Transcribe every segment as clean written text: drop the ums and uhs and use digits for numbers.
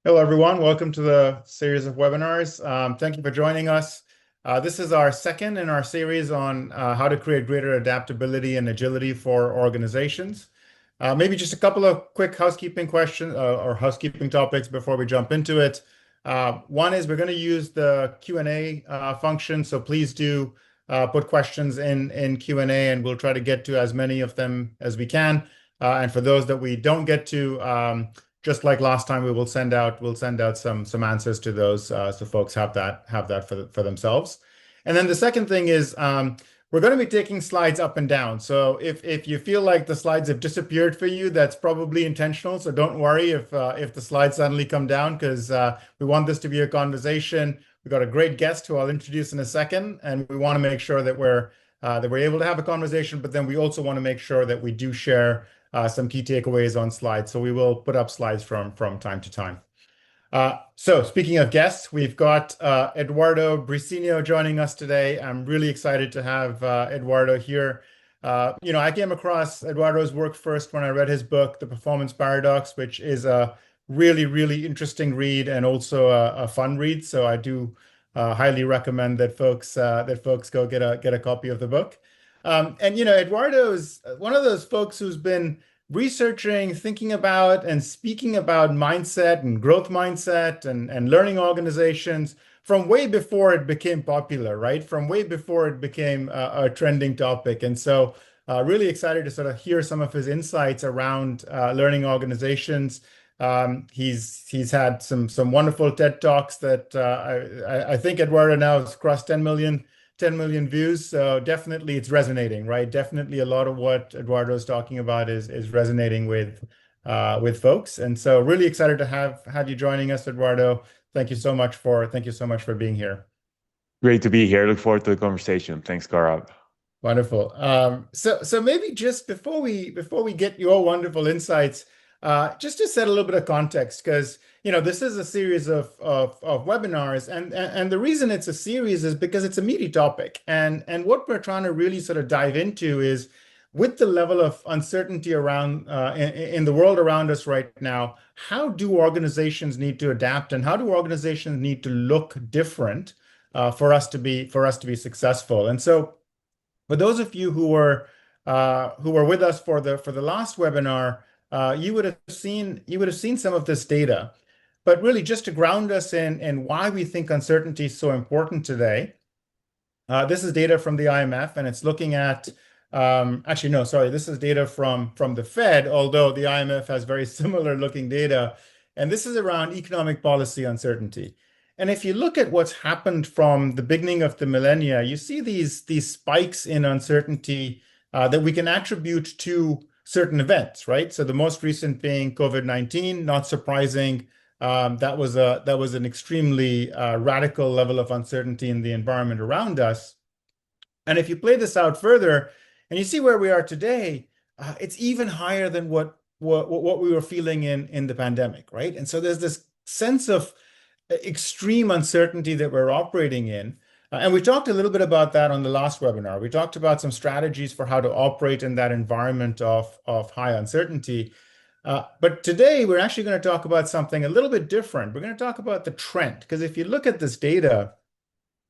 Hello, everyone. Welcome to the series of webinars. Thank you for joining us. This is our second in our series on how to create greater adaptability and agility for organizations. Maybe just a couple of quick housekeeping questions or housekeeping topics before we jump into it. One is we're going to use the Q&A function, so please do put questions in Q&A, and we'll try to get to as many of them as we can. And for those that we don't get to, just like last time, we'll send out some answers to those so folks have that for themselves. And then the second thing is we're going to be taking slides up and down. So if you feel like the slides have disappeared for you, that's probably intentional. So don't worry if the slides suddenly come down, because we want this to be a conversation. We've got a great guest who I'll introduce in a second, and we want to make sure that we're able to have a conversation. But then we also want to make sure that we do share some key takeaways on slides. So we will put up slides from time to time. So speaking of guests, we've got Eduardo Briceño joining us today. I'm really excited to have Eduardo here. I came across Eduardo's work first when I read his book, The Performance Paradox, which is a really, really interesting read and also a fun read. So I do highly recommend that folks go get a copy of the book. Eduardo is one of those folks who's been researching, thinking about, and speaking about mindset and growth mindset and learning organizations from way before it became popular, right? From way before it became a trending topic. And so really excited to sort of hear some of his insights around learning organizations. He's had some wonderful TED Talks that I think Eduardo now has crossed 10 million views. So definitely it's resonating, right? Definitely a lot of what Eduardo is talking about is resonating with folks. And so really excited to have you joining us, Eduardo. Thank you so much for being here. Great to be here. Look forward to the conversation. Thanks, Gaurav. Wonderful. So maybe just before we get your wonderful insights, just to set a little bit of context, because this is a series of webinars, and the reason it's a series is because it's a meaty topic, and what we're trying to really sort of dive into is, with the level of uncertainty around in the world around us right now, how do organizations need to adapt, and how do organizations need to look different for us to be successful? And so, for those of you who were with us for the last webinar, you would have seen some of this data. But really, just to ground us in why we think uncertainty is so important today, this is data from the IMF, and it's looking at actually, no, sorry, this is data from the Fed, although the IMF has very similar looking data. And this is around economic policy uncertainty. And if you look at what's happened from the beginning of the millennia, you see these spikes in uncertainty that we can attribute to certain events, right? So the most recent being COVID-19, not surprising. That was an extremely radical level of uncertainty in the environment around us. And if you play this out further, and you see where we are today, it's even higher than what we were feeling in the pandemic, right? And so there's this sense of extreme uncertainty that we're operating in. And we talked a little bit about that on the last webinar. We talked about some strategies for how to operate in that environment of high uncertainty. But today, we're actually going to talk about something a little bit different. We're going to talk about the trend, because if you look at this data,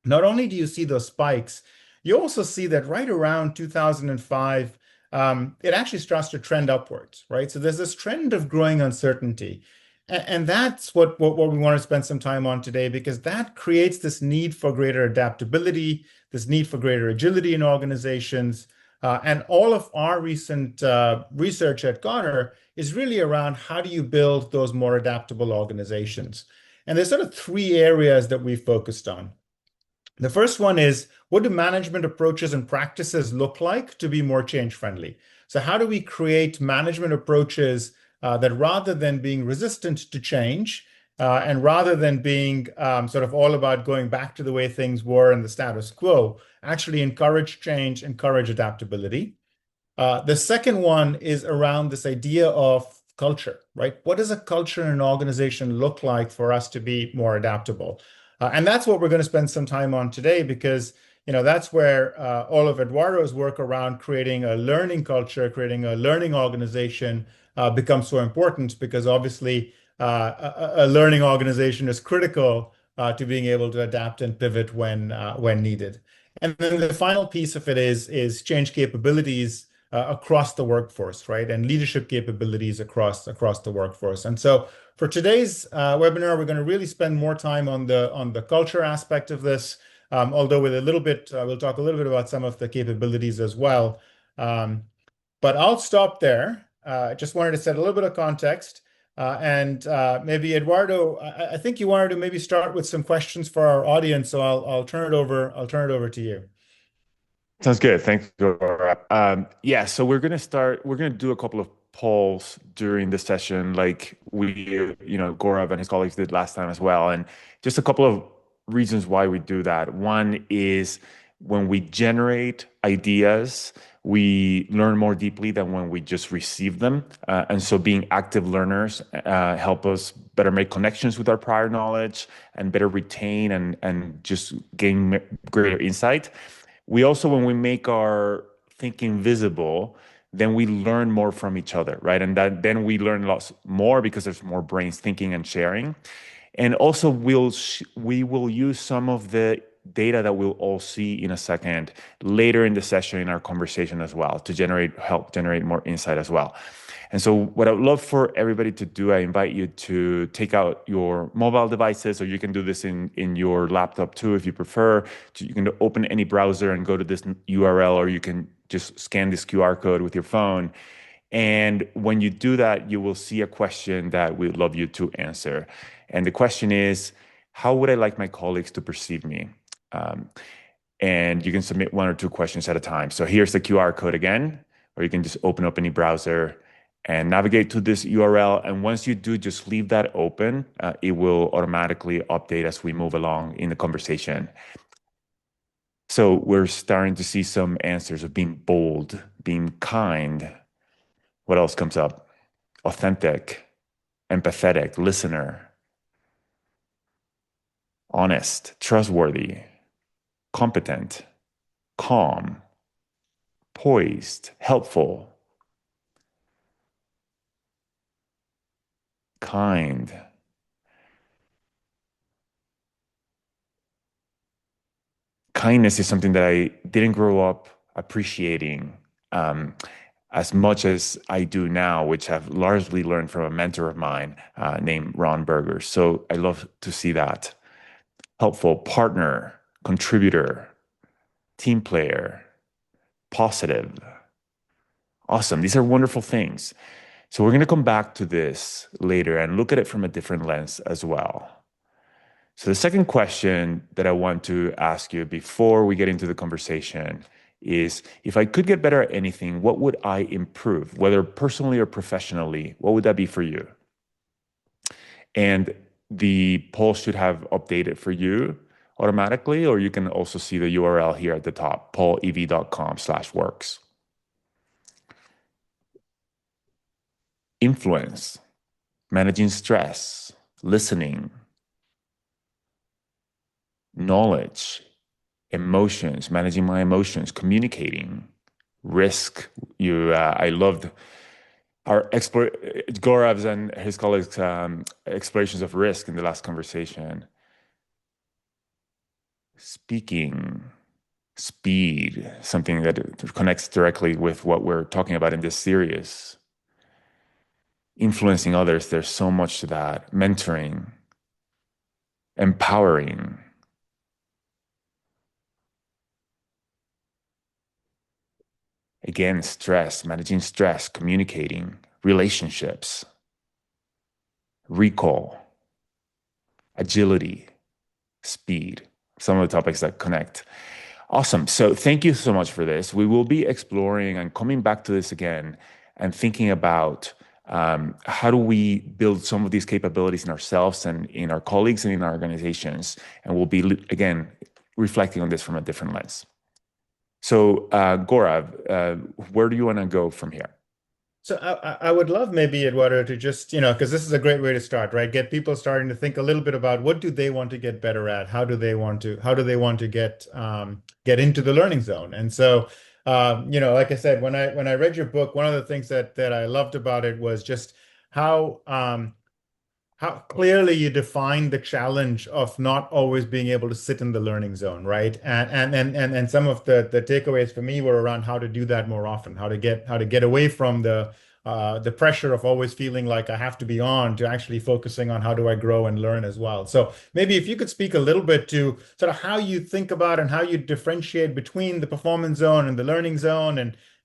not only do you see those spikes, you also see that right around 2005, it actually starts to trend upwards, right? So there's this trend of growing uncertainty. And that's what we want to spend some time on today, because that creates this need for greater adaptability, this need for greater agility in organizations. And all of our recent research at Kotter is really around how do you build those more adaptable organizations. And there's sort of three areas that we focused on. The first one is, what do management approaches and practices look like to be more change friendly? So how do we create management approaches that, rather than being resistant to change, and rather than being sort of all about going back to the way things were in the status quo, actually encourage change, encourage adaptability? The second one is around this idea of culture, right? What does a culture in an organization look like for us to be more adaptable? And that's what we're going to spend some time on today, because that's where all of Eduardo's work around creating a learning culture, creating a learning organization becomes so important, because obviously a learning organization is critical to being able to adapt and pivot when needed. And then the final piece of it is change capabilities across the workforce, right? And leadership capabilities across the workforce. And so for today's webinar, we're going to really spend more time on the culture aspect of this. Although with a little bit, we'll talk a little bit about some of the capabilities as well. Um, but I'll stop there. I just wanted to set a little bit of context. And maybe Eduardo, I think you wanted to maybe start with some questions for our audience. So I'll turn it over. I'll turn it over to you. Sounds good. Thanks, Gaurav. Yeah, so we're gonna do a couple of polls during the session, like Gaurav and his colleagues did last time as well. And just a couple of reasons why we do that. One is when we generate ideas, we learn more deeply than when we just receive them. And so being active learners help us better make connections with our prior knowledge and better retain and just gain greater insight. We also, when we make our thinking visible, then we learn more from each other, right? And then we learn lots more because there's more brains thinking and sharing. And also, we will use some of the data that we'll all see in a second later in the session in our conversation as well to help generate more insight as well. And so what I would love for everybody to do, I invite you to take out your mobile devices, or you can do this in your laptop too, if you prefer. You can open any browser and go to this URL, or you can just scan this QR code with your phone. And when you do that, you will see a question that we'd love you to answer. And the question is, how would I like my colleagues to perceive me? Um, and you can submit one or two questions at a time. So here's the QR code again, or you can just open up any browser and navigate to this URL. And once you do, just leave that open. It will automatically update as we move along in the conversation. So we're starting to see some answers of being bold, being kind. What else comes up? Authentic, empathetic, listener, honest, trustworthy, competent, calm, poised, helpful, kind. Kindness is something that I didn't grow up appreciating as much as I do now, which I've largely learned from a mentor of mine named Ron Berger. So I love to see that. Helpful, partner, contributor, team player, positive. Awesome. These are wonderful things. So we're going to come back to this later and look at it from a different lens as well. So the second question that I want to ask you before we get into the conversation is, if I could get better at anything, what would I improve, whether personally or professionally? What would that be for you? And the poll should have updated for you automatically, or you can also see the URL here at the top, paulev.com/works. Influence, managing stress, listening, knowledge, emotions, managing my emotions, communicating, risk. I loved our Gaurav's and his colleagues' explorations of risk in the last conversation. Speaking, speed, something that connects directly with what we're talking about in this series. Influencing others, there's so much to that. Mentoring, empowering. Again, stress, managing stress, communicating, relationships, recall, agility, speed, some of the topics that connect. Awesome. So thank you so much for this. We will be exploring and coming back to this again and thinking about how do we build some of these capabilities in ourselves and in our colleagues and in our organizations. And we'll be, again, reflecting on this from a different lens. So Gaurav, where do you want to go from here? So I would love maybe Eduardo to just, because this is a great way to start, right? Get people starting to think a little bit about what do they want to get better at? How do they want to get into the learning zone? And so, like I said, when I read your book, one of the things that I loved about it was just how how clearly you define the challenge of not always being able to sit in the learning zone, right? And some of the takeaways for me were around how to do that more often, how to get away from the pressure of always feeling like I have to be on to actually focusing on how do I grow and learn as well. So maybe if you could speak a little bit to sort of how you think about and how you differentiate between the performance zone and the learning zone,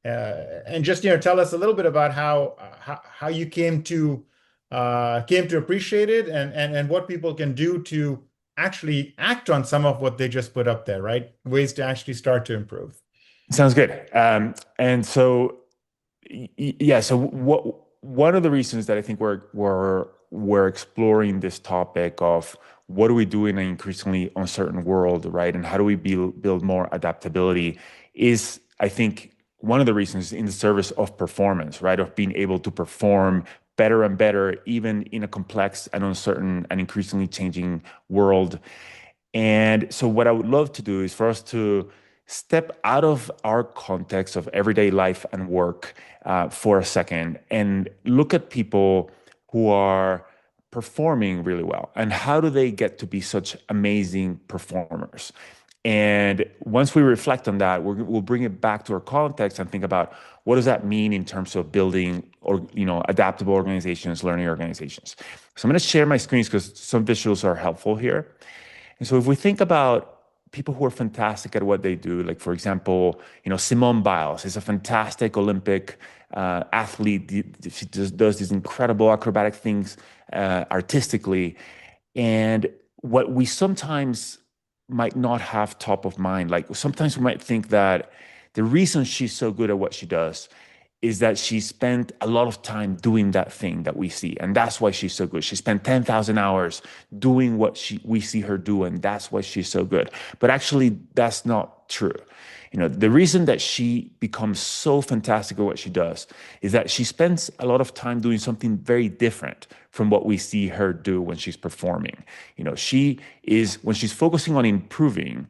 and just tell us a little bit about how you came to appreciate it, and what people can do to actually act on some of what they just put up there, right? Ways to actually start to improve. Sounds good. And so, yeah, so one of the reasons that I think we're exploring this topic of what do we do in an increasingly uncertain world, right? And how do we build more adaptability is, I think, one of the reasons in the service of performance, right? Of being able to perform better and better, even in a complex and uncertain and increasingly changing world. And so, what I would love to do is for us to step out of our context of everyday life and work for a second and look at people who are performing really well and how do they get to be such amazing performers. And once we reflect on that, we'll bring it back to our context and think about what does that mean in terms of building or adaptable organizations, learning organizations. So I'm going to share my screens because some visuals are helpful here. And so if we think about people who are fantastic at what they do, like for example, Simone Biles is a fantastic Olympic athlete. She does these incredible acrobatic things artistically. And what we sometimes might not have top of mind, like sometimes we might think that the reason she's so good at what she does is that she spent a lot of time doing that thing that we see. And that's why she's so good. She spent 10,000 hours doing what we see her do, and that's why she's so good. But actually, that's not true. The reason that she becomes so fantastic at what she does is that she spends a lot of time doing something very different from what we see her do when she's performing. When she's focusing on improving,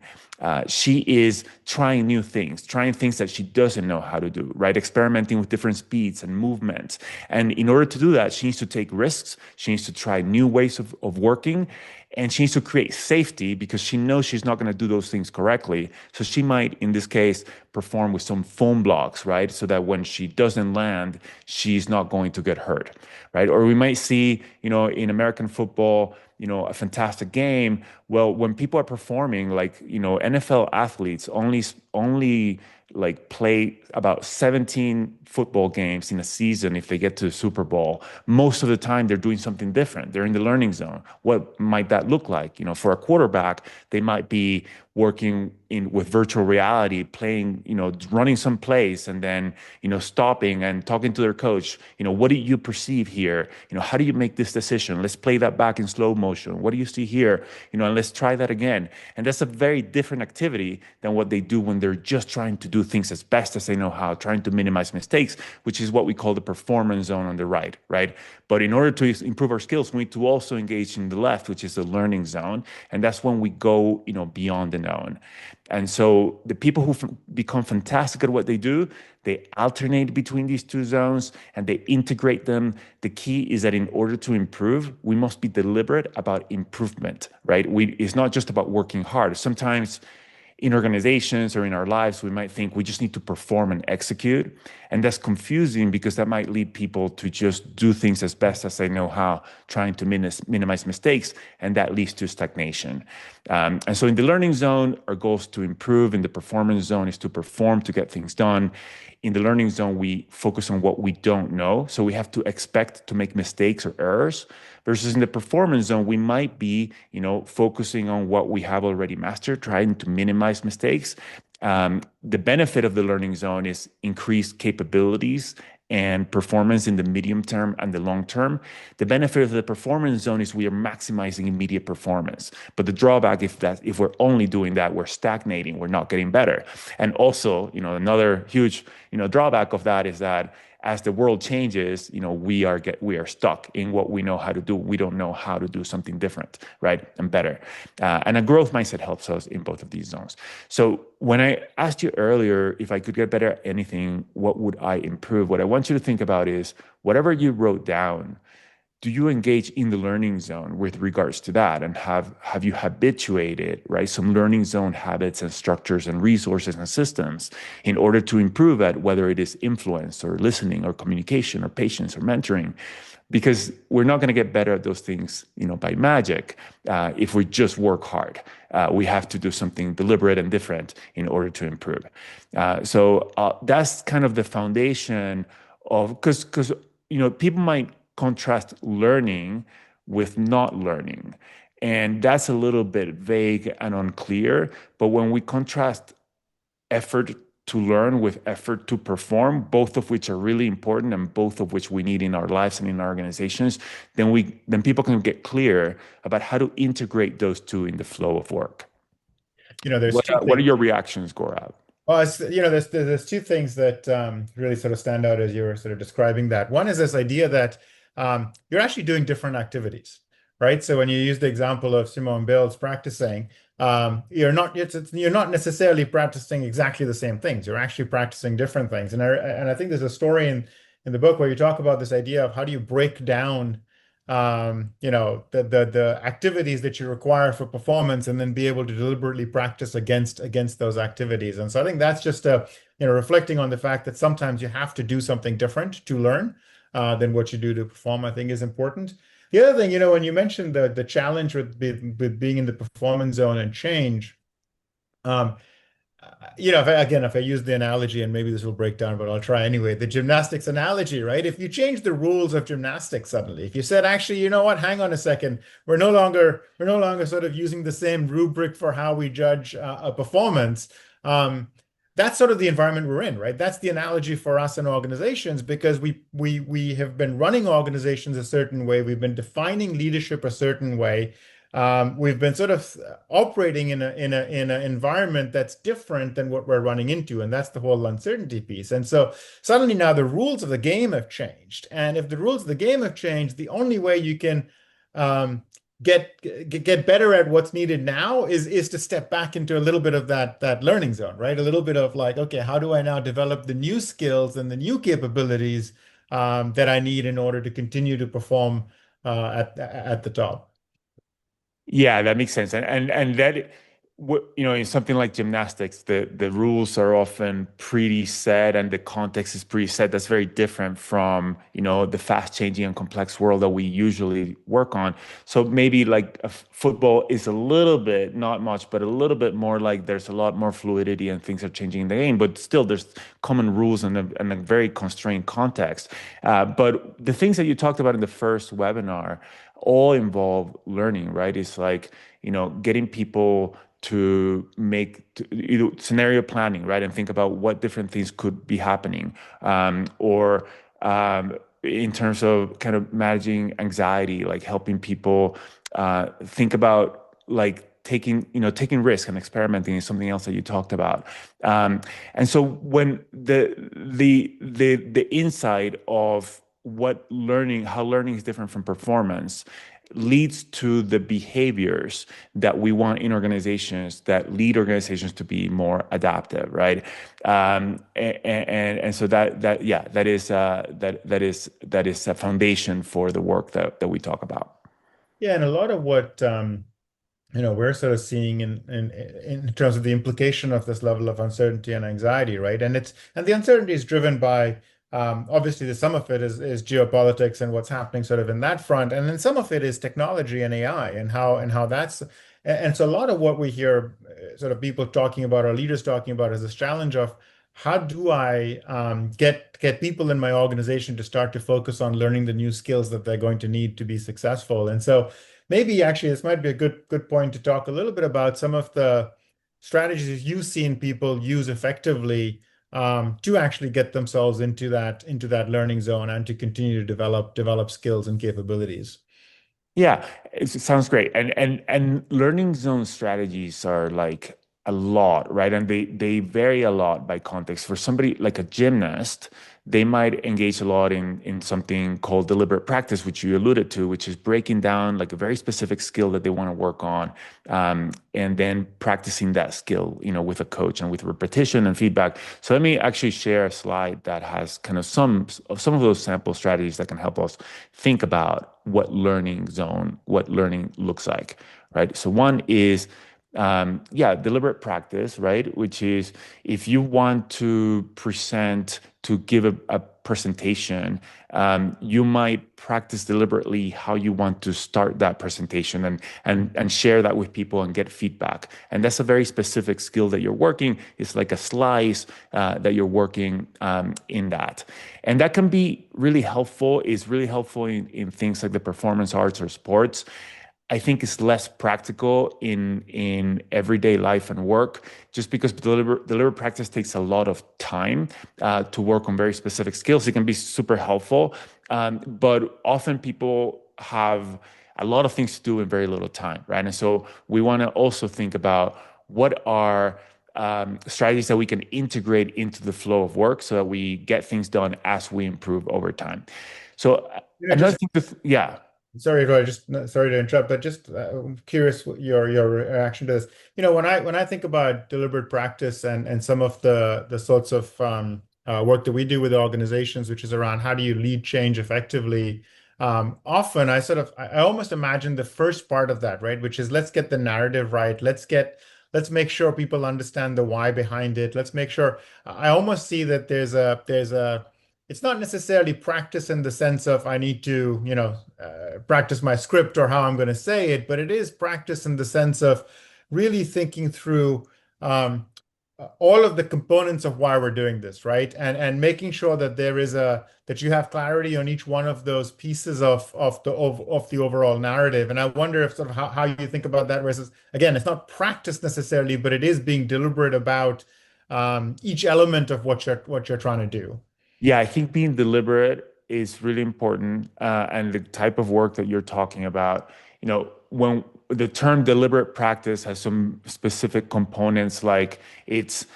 she is trying new things, trying things that she doesn't know how to do, right? Experimenting with different speeds and movements. And in order to do that, she needs to take risks. She needs to try new ways of working. And she needs to create safety because she knows she's not going to do those things correctly. So she might, in this case, perform with some foam blocks, right? So that when she doesn't land, she's not going to get hurt, right? Or we might see, in American football, a fantastic game. Well, when people are performing, like, NFL athletes only like play about 17 football games in a season if they get to the Super Bowl. Most of the time they're doing something different. They're in the learning zone. What might that look like? For a quarterback, they might be working with virtual reality, playing, running some plays and then, stopping and talking to their coach. What do you perceive here? How do you make this decision? Let's play that back in slow motion. What do you see here? And let's try that again. And that's a very different activity than what they do when they're just trying to do things as best as they know how, trying to minimize mistakes, which is what we call the performance zone on the right? But in order to improve our skills, we need to also engage in the left, which is the learning zone. And that's when we go, beyond the known. And so the people who become fantastic at what they do, they alternate between these two zones and they integrate them. The key is that in order to improve, we must be deliberate about improvement, right? It's not just about working hard. Sometimes in organizations or in our lives, we might think we just need to perform and execute. And that's confusing because that might lead people to just do things as best as they know how, trying to minimize mistakes, and that leads to stagnation. And so in the learning zone, our goal is to improve. In the performance zone is to perform, to get things done. In the learning zone, we focus on what we don't know. So we have to expect to make mistakes or errors. Versus in the performance zone, we might be, focusing on what we have already mastered, trying to minimize mistakes. The benefit of the learning zone is increased capabilities and performance in the medium term and the long term. The benefit of the performance zone is we are maximizing immediate performance. But the drawback, if we're only doing that, we're stagnating, we're not getting better. And also, another huge, drawback of that is that as the world changes, we are stuck in what we know how to do. We don't know how to do something different, right, and better. And a growth mindset helps us in both of these zones. So when I asked you earlier if I could get better at anything, what would I improve? What I want you to think about is whatever you wrote down, do you engage in the learning zone with regards to that, and have you habituated, right, some learning zone habits and structures and resources and systems in order to improve at whether it is influence or listening or communication or patience or mentoring, because we're not going to get better at those things, by magic, if we just work hard. We have to do something deliberate and different in order to improve. So that's kind of the foundation of, because people might contrast learning with not learning, and that's a little bit vague and unclear. But when we contrast effort to learn with effort to perform, both of which are really important and both of which we need in our lives and in our organizations, then people can get clear about how to integrate those two in the flow of work. There's two What are things. your reactions, Gaurav? Well, there's two things that really sort of stand out as you're sort of describing that. One is this idea that you're actually doing different activities, right? So when you use the example of Simone Bill's practicing, you're not necessarily practicing exactly the same things. You're actually practicing different things. And I think there's a story in the book where you talk about this idea of how do you break down the activities that you require for performance and then be able to deliberately practice against those activities. And so I think that's just reflecting on the fact that sometimes you have to do something different to learn than what you do to perform, I think is important. The other thing, when you mentioned the challenge with being in the performance zone and change, um, if I use the analogy, and maybe this will break down, but I'll try anyway, the gymnastics analogy, right? If you change the rules of gymnastics suddenly, if you said, actually, you know what, hang on a second, we're no longer sort of using the same rubric for how we judge a performance. That's sort of the environment we're in, right? That's the analogy for us in organizations, because we have been running organizations a certain way, we've been defining leadership a certain way. We've been sort of operating in an environment that's different than what we're running into, and that's the whole uncertainty piece. And so suddenly now the rules of the game have changed, and if the rules of the game have changed, the only way you can um, get better at what's needed now is to step back into a little bit of that learning zone, right? A little bit of like, okay, how do I now develop the new skills and the new capabilities that I need in order to continue to perform at the top? Yeah, that makes sense. And that in something like gymnastics, the rules are often pretty set and the context is pretty set. That's very different from, the fast changing and complex world that we usually work on. So maybe like football is a little bit, not much, but a little bit more like there's a lot more fluidity and things are changing in the game, but still there's common rules and a very constrained context. But the things that you talked about in the first webinar all involve learning, right? It's like, getting people to scenario planning, right? And think about what different things could be happening. Or in terms of kind of managing anxiety, like helping people think about like taking risk and experimenting is something else that you talked about. And so when the insight of how learning is different from performance leads to the behaviors that we want in organizations that lead organizations to be more adaptive, right? And so that is a foundation for the work that we talk about. Yeah, and a lot of what we're sort of seeing in terms of the implication of this level of uncertainty and anxiety, right? And the uncertainty is driven by obviously the some of it is geopolitics and what's happening sort of in that front, and then some of it is technology and AI and how that's and so a lot of what we hear sort of people talking about or leaders talking about is this challenge of how do I get people in my organization to start to focus on learning the new skills that they're going to need to be successful. And so maybe actually this might be a good point to talk a little bit about some of the strategies you've seen people use effectively to actually get themselves into that learning zone and to continue to develop skills and capabilities. Yeah, it sounds great. And learning zone strategies are like a lot, right? And they vary a lot by context. For somebody like a gymnast, they might engage a lot in something called deliberate practice, which you alluded to, which is breaking down like a very specific skill that they want to work on, and then practicing that skill, with a coach and with repetition and feedback. So let me actually share a slide that has kind of some of those sample strategies that can help us think about what learning looks like, right? So one is deliberate practice, right? Which is if you want to give a presentation, you might practice deliberately how you want to start that presentation and share that with people and get feedback. And that's a very specific skill that you're working. It's like a slice that you're working in that. And that can be really helpful, is really helpful in things like the performance arts or sports. I think it's less practical in everyday life and work, just because deliberate practice takes a lot of time to work on very specific skills. It can be super helpful, but often people have a lot of things to do in very little time, right? And so we want to also think about what are strategies that we can integrate into the flow of work so that we get things done as we improve over time. So another Just thing yeah. sorry, Roy, just sorry to interrupt, but just I'm curious what your reaction to this. When I think about deliberate practice and some of the sorts of work that we do with organizations, which is around how do you lead change effectively. Often I almost imagine the first part of that, right, which is let's get the narrative right. Let's make sure people understand the why behind it. Let's make sure. I almost see that there's a it's not necessarily practice in the sense of I need to, practice my script or how I'm going to say it, but it is practice in the sense of really thinking through all of the components of why we're doing this, right? And making sure that that you have clarity on each one of those pieces of the overall narrative. And I wonder if sort of how you think about that versus, again, it's not practice necessarily, but it is being deliberate about each element of what you're trying to do. Yeah, I think being deliberate is really important, and the type of work that you're talking about. When the term deliberate practice has some specific components, like it's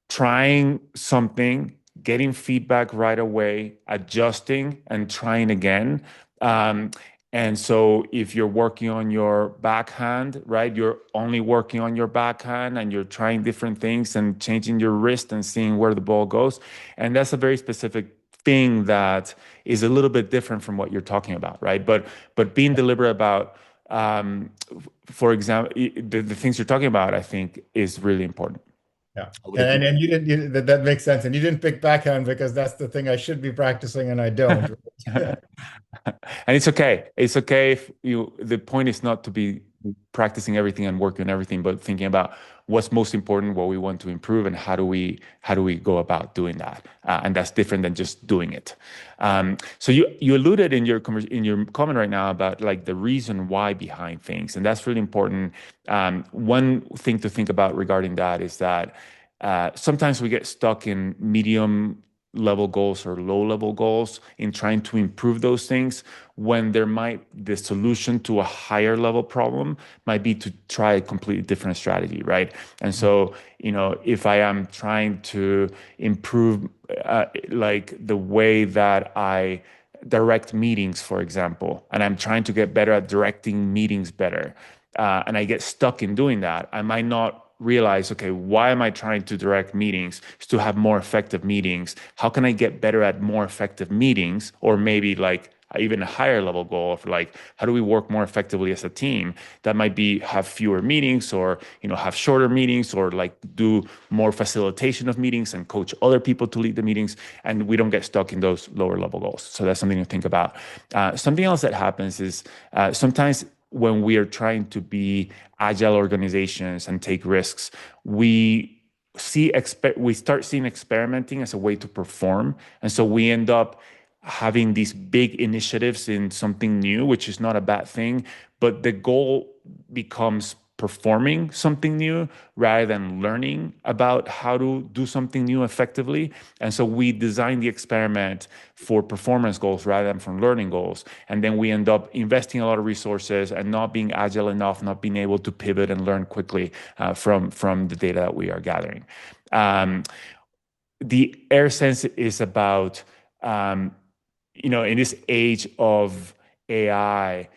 trying something, getting feedback right away, adjusting, and trying again. Um, and so if you're working on your backhand, right, you're only working on your backhand and you're trying different things and changing your wrist and seeing where the ball goes. And that's a very specific thing that is a little bit different from what you're talking about, right? But being deliberate about, for example, the things you're talking about, I think is really important. Yeah. I would agree. And that makes sense. And you didn't pick backhand because that's the thing I should be practicing and I don't. And it's okay. It's okay if the point is not to be practicing everything and working on everything, but thinking about what's most important, what we want to improve, and how do we go about doing that. And that's different than just doing it. So you alluded in your comment right now about like the reason why behind things, and that's really important. One thing to think about regarding that is that sometimes we get stuck in medium level goals or low level goals in trying to improve those things, when the solution to a higher level problem might be to try a completely different strategy, right? And so, if I am trying to improve like the way that I direct meetings, for example, and I'm trying to get better at directing meetings better, and I get stuck in doing that, I might not realize, okay, why am I trying to direct meetings? Is to have more effective meetings. How can I get better at more effective meetings? Or maybe like even a higher level goal of like, how do we work more effectively as a team? That might be have fewer meetings, or have shorter meetings, or like do more facilitation of meetings and coach other people to lead the meetings, and we don't get stuck in those lower level goals. So that's something to think about. Something else that happens is sometimes when we are trying to be agile organizations and take risks, we start seeing experimenting as a way to perform, and so we end up having these big initiatives in something new, which is not a bad thing, but the goal becomes performing something new rather than learning about how to do something new effectively. And so we design the experiment for performance goals rather than from learning goals. And then we end up investing a lot of resources and not being agile enough, not being able to pivot and learn quickly from the data that we are gathering. Um, the air sense is about um, in this age of AI,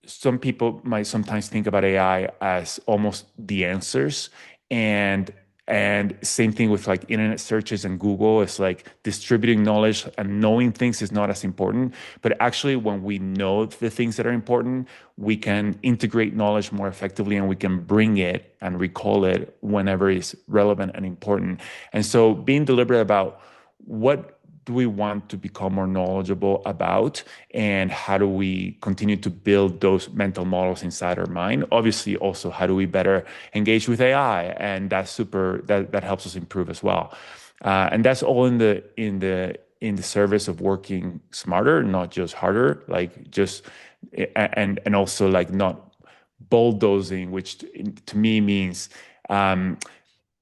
some people might sometimes think about AI as almost the answers. And and same thing with like internet searches and Google. It's like distributing knowledge and knowing things is not as important. But actually, when we know the things that are important, we can integrate knowledge more effectively and we can bring it and recall it whenever it's relevant and important. And so being deliberate about what do we want to become more knowledgeable about and how do we continue to build those mental models inside our mind. Obviously also how do we better engage with AI, and that helps us improve as well. And that's all in the service of working smarter, not just harder, like just and also like not bulldozing, which to me means um,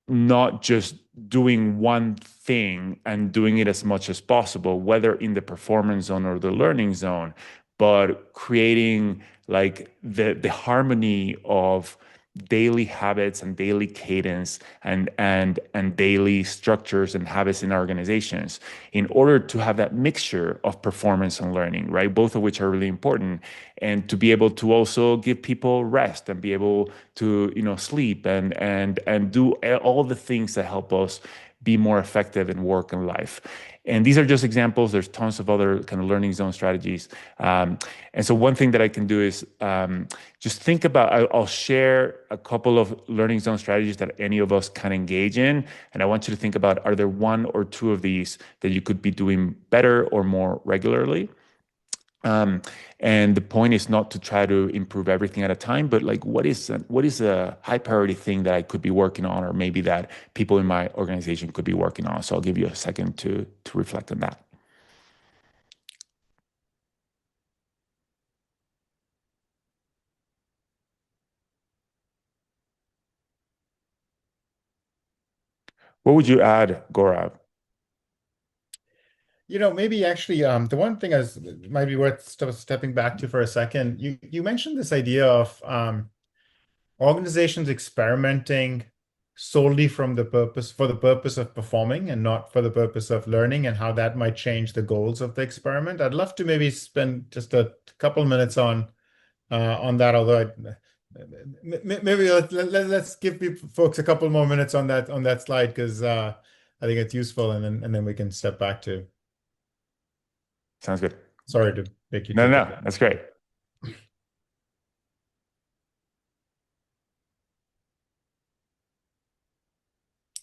not just doing one thing and doing it as much as possible, whether in the performance zone or the learning zone, but creating like the harmony of daily habits and daily cadence and daily structures and habits in organizations in order to have that mixture of performance and learning, right? Both of which are really important. And to be able to also give people rest and be able to, sleep and do all the things that help us be more effective in work and life. And these are just examples. There's tons of other kind of learning zone strategies. And so one thing that I can do is just think about, I'll share a couple of learning zone strategies that any of us can engage in. And I want you to think about, are there one or two of these that you could be doing better or more regularly? Um, and the point is not to try to improve everything at a time, but like what is a high priority thing that I could be working on, or maybe that people in my organization could be working on. So I'll give you a second to reflect on that. What would you add, Gaurav? Maybe actually, the one thing is might be worth stepping back to for a second. You mentioned this idea of organizations experimenting solely for the purpose of performing and not for the purpose of learning, and how that might change the goals of the experiment. I'd love to maybe spend just a couple minutes on that, although maybe let's give folks a couple more minutes on that slide, because I think it's useful, and then we can step back to. Sounds good. Sorry to make you No, take no, that. that's great.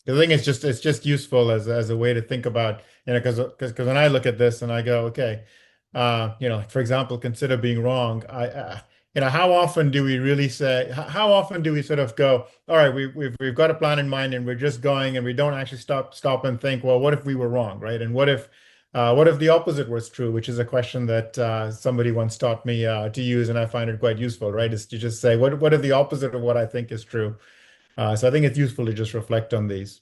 The thing is, it's just useful as a way to think about, because when I look at this and I go, okay, for example, consider being wrong. How often do we really say? How often do we sort of go, all right, we've got a plan in mind and we're just going, and we don't actually stop and think, well, what if we were wrong, right? And what if the opposite was true? Which is a question that somebody once taught me to use, and I find it quite useful, right? Is to just say, what if the opposite of what I think is true? So I think it's useful to just reflect on these.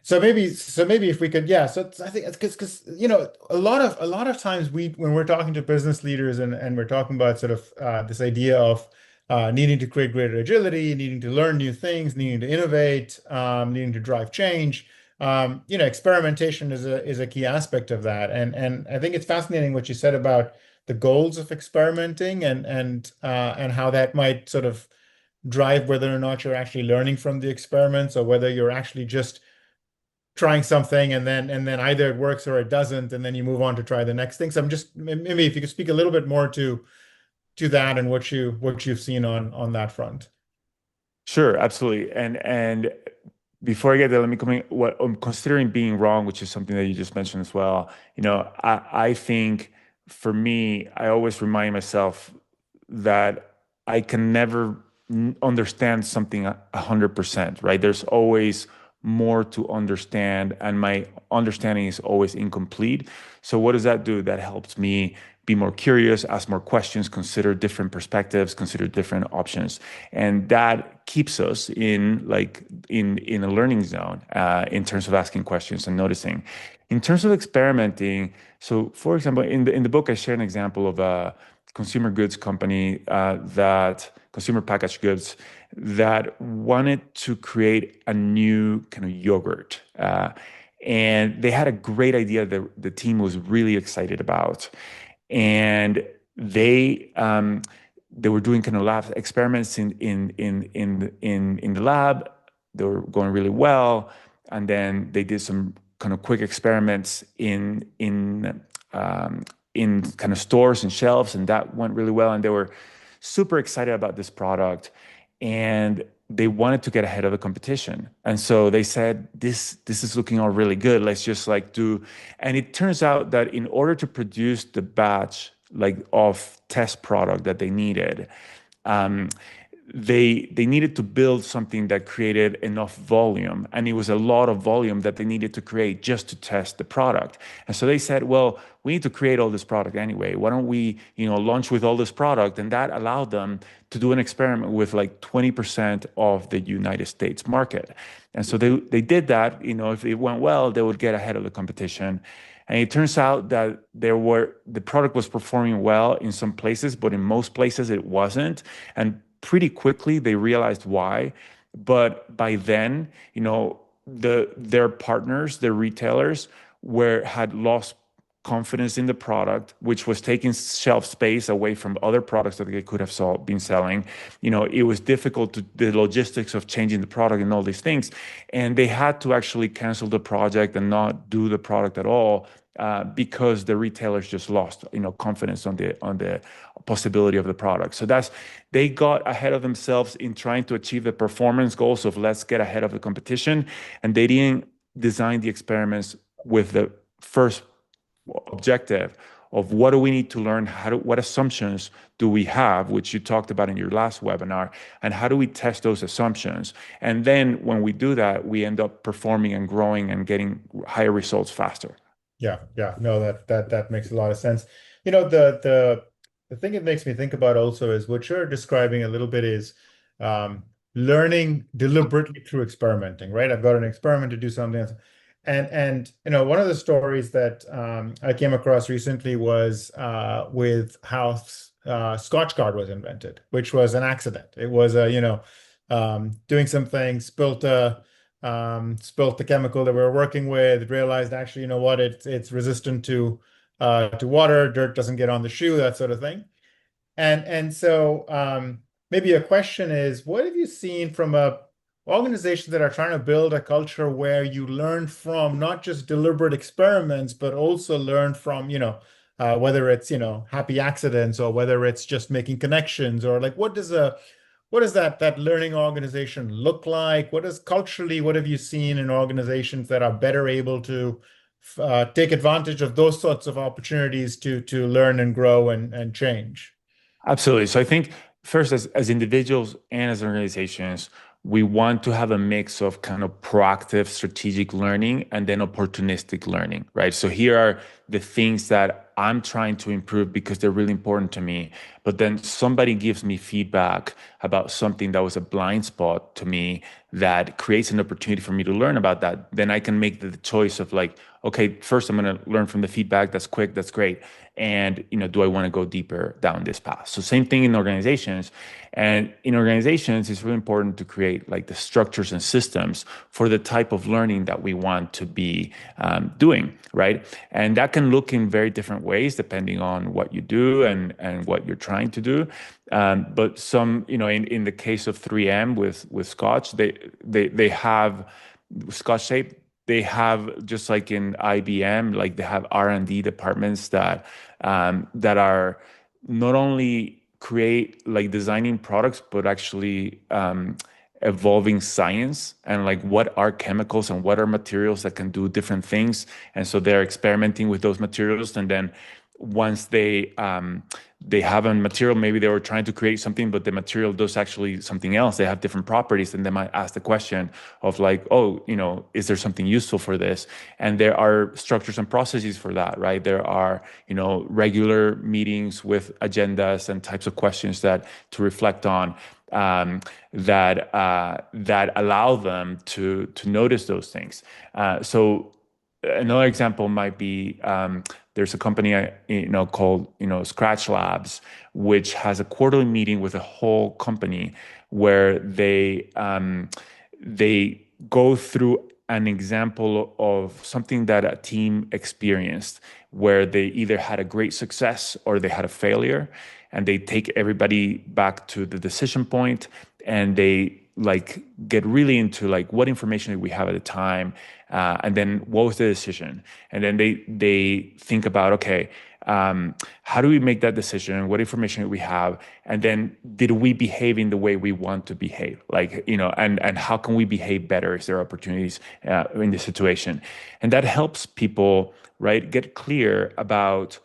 So maybe if we could, yeah. So I think it's because a lot of times when we're talking to business leaders, and we're talking about sort of this idea of needing to create greater agility, needing to learn new things, needing to innovate, needing to drive change. Experimentation is a key aspect of that, and I think it's fascinating what you said about the goals of experimenting, and how that might sort of drive whether or not you're actually learning from the experiments, or whether you're actually just trying something, and then either it works or it doesn't, and then you move on to try the next thing. So I'm just, maybe if you could speak a little bit more to that, and what you've seen on that front. Sure, absolutely. And before I get there, let me come in what I'm considering being wrong, which is something that you just mentioned as well. I think for me, I always remind myself that I can never understand something 100%, right? There's always more to understand, and my understanding is always incomplete. So what does that do? That helps me be more curious, ask more questions, consider different perspectives, consider different options, and that keeps us in a learning zone in terms of asking questions and noticing. In terms of experimenting, so for example, in the book, I share an example of a consumer goods company that consumer packaged goods that wanted to create a new kind of yogurt. And they had a great idea that the team was really excited about. And they were doing kind of lab experiments in the lab. They were going really well. And then they did some kind of quick experiments in kind of stores and shelves, and that went really well. And they were super excited about this product, and they wanted to get ahead of the competition. And so they said, this is looking all really good. Let's just like do. And it turns out that in order to produce the batch like of test product that they needed, um, they needed to build something that created enough volume, and it was a lot of volume that they needed to create just to test the product. And so they said, well, we need to create all this product anyway. Why don't we, launch with all this product? And that allowed them to do an experiment with like 20% of the United States market. And so they did that. If it went well, they would get ahead of the competition. And it turns out that the product was performing well in some places, but in most places it wasn't. And pretty quickly they realized why. But by then, their partners, their retailers, had lost confidence in the product, which was taking shelf space away from other products that they could have been selling. It was difficult the logistics of changing the product and all these things. And they had to actually cancel the project and not do the product at all because the retailers just lost, confidence on the possibility of the product. So they got ahead of themselves in trying to achieve the performance goals of let's get ahead of the competition. And they didn't design the experiments with the first objective of what do we need to learn, what assumptions do we have, which you talked about in your last webinar, and how do we test those assumptions? And then when we do that, we end up performing and growing and getting higher results faster. Yeah. No, that makes a lot of sense. The thing it makes me think about also is what you're describing a little bit is um, learning deliberately through experimenting, right? I've got an experiment to do something else. And one of the stories that I came across recently was with how Scotch Guard was invented, which was an accident. It was doing something, spilt the chemical that we were working with, realized actually, you know what, it's resistant to water, dirt doesn't get on the shoe, that sort of thing. And so maybe a question is, what have you seen from a organizations that are trying to build a culture where you learn from not just deliberate experiments, but also learn from, whether it's, happy accidents or whether it's just making connections or like what does that learning organization look like? What have you seen in organizations that are better able to take advantage of those sorts of opportunities to learn and grow and change? Absolutely. So I think first, as individuals and as organizations, we want to have a mix of kind of proactive strategic learning and then opportunistic learning, right? So here are the things that I'm trying to improve because they're really important to me. But then somebody gives me feedback about something that was a blind spot to me that creates an opportunity for me to learn about that. Then I can make the choice of like, okay, first I'm going to learn from the feedback. That's quick. That's great. And, do I want to go deeper down this path? So same thing in organizations. And in organizations, it's really important to create like the structures and systems for the type of learning that we want to be doing, right? And that can look in very different ways depending on what you do and what you're trying to do. But some, in the case of 3M with Scotch, they have Scotch tape. They have, just like in IBM, like they have R&D departments that are not only create like designing products, but actually evolving science and like what are chemicals and what are materials that can do different things. And so they're experimenting with those materials. And then once they have a material, maybe they were trying to create something, but the material does actually something else. They have different properties, and they might ask the question of like, oh, is there something useful for this? And there are structures and processes for that, right? There are, regular meetings with agendas and types of questions that to reflect on. That allow them to notice those things. So another example might be there's a company called Scratch Labs, which has a quarterly meeting with the whole company where they go through an example of something that a team experienced where they either had a great success or they had a failure, and they take everybody back to the decision point, and they like get really into like what information did we have at the time, and then what was the decision, and then they think about, okay, how do we make that decision, what information do we have, and then did we behave in the way we want to behave, like, and how can we behave better, is there opportunities in this situation. And that helps people, right, get clear about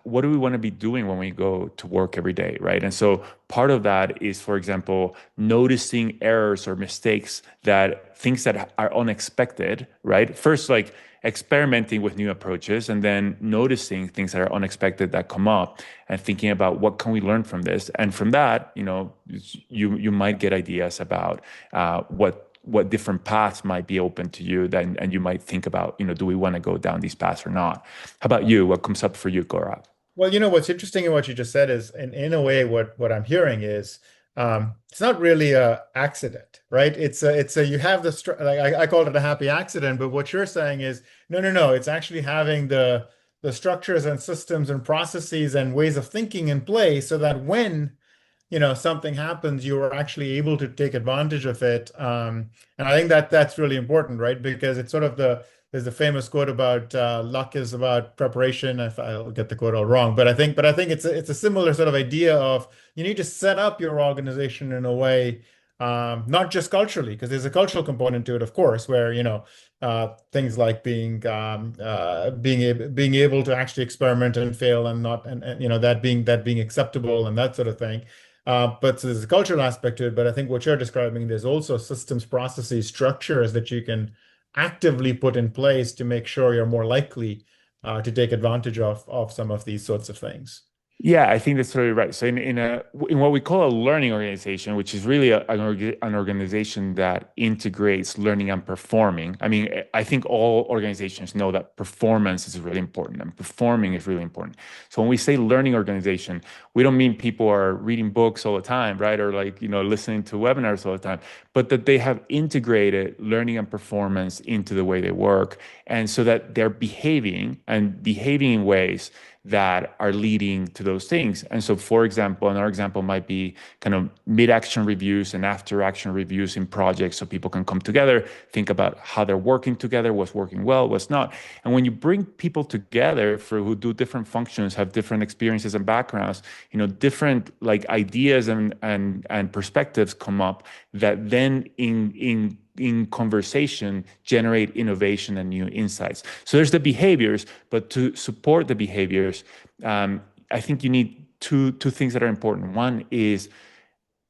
what do we want to be doing when we go to work every day, right? And so part of that is, for example, noticing errors or mistakes, that things that are unexpected, right? First, like experimenting with new approaches, and then noticing things that are unexpected that come up, and thinking about what can we learn from this. And from that, you might get ideas about what different paths might be open to you then, and you might think about, do we want to go down these paths or not? How about you? What comes up for you, Gaurav? Well, what's interesting in what you just said is, in a way, what I'm hearing is, it's not really a accident, right? It's a you have like I called it a happy accident, but what you're saying is no, no, no. It's actually having the structures and systems and processes and ways of thinking in place so that when something happens, you are actually able to take advantage of it. And I think that that's really important, right? Because it's sort of there's the famous quote about luck is about preparation. If I'll get the quote all wrong, but I think it's a similar sort of idea of you need to set up your organization in a way, not just culturally, because there's a cultural component to it, of course, where things like being able to actually experiment and fail and not and that being acceptable and that sort of thing. But so there's a cultural aspect to it. But I think what you're describing, there's also systems, processes, structures that you can actively put in place to make sure you're more likely to take advantage of some of these sorts of things. Yeah, I think that's totally right. So in what we call a learning organization, which is really an organization that integrates learning and performing. I mean, I think all organizations know that performance is really important and performing is really important. So when we say learning organization, we don't mean people are reading books all the time, right? Or like, listening to webinars all the time, but that they have integrated learning and performance into the way they work. And so that they're behaving in ways that are leading to those things. And so, for example, another example might be kind of mid-action reviews and after-action reviews in projects, so people can come together, think about how they're working together, what's working well, what's not. And when you bring people together who do different functions, have different experiences and backgrounds, different like ideas and perspectives come up that then in conversation generate innovation and new insights. So there's the behaviors, but to support the behaviors, I think you need two things that are important. One is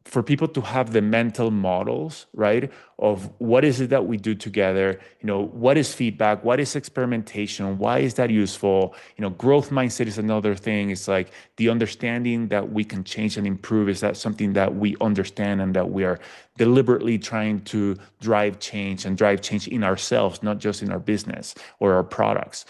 for people to have the mental models, right, of what is it that we do together, what is feedback, what is experimentation, why is that useful, growth mindset is another thing. It's like the understanding that we can change and improve. Is that something that we understand and that we are deliberately trying to drive change in ourselves, not just in our business or our products.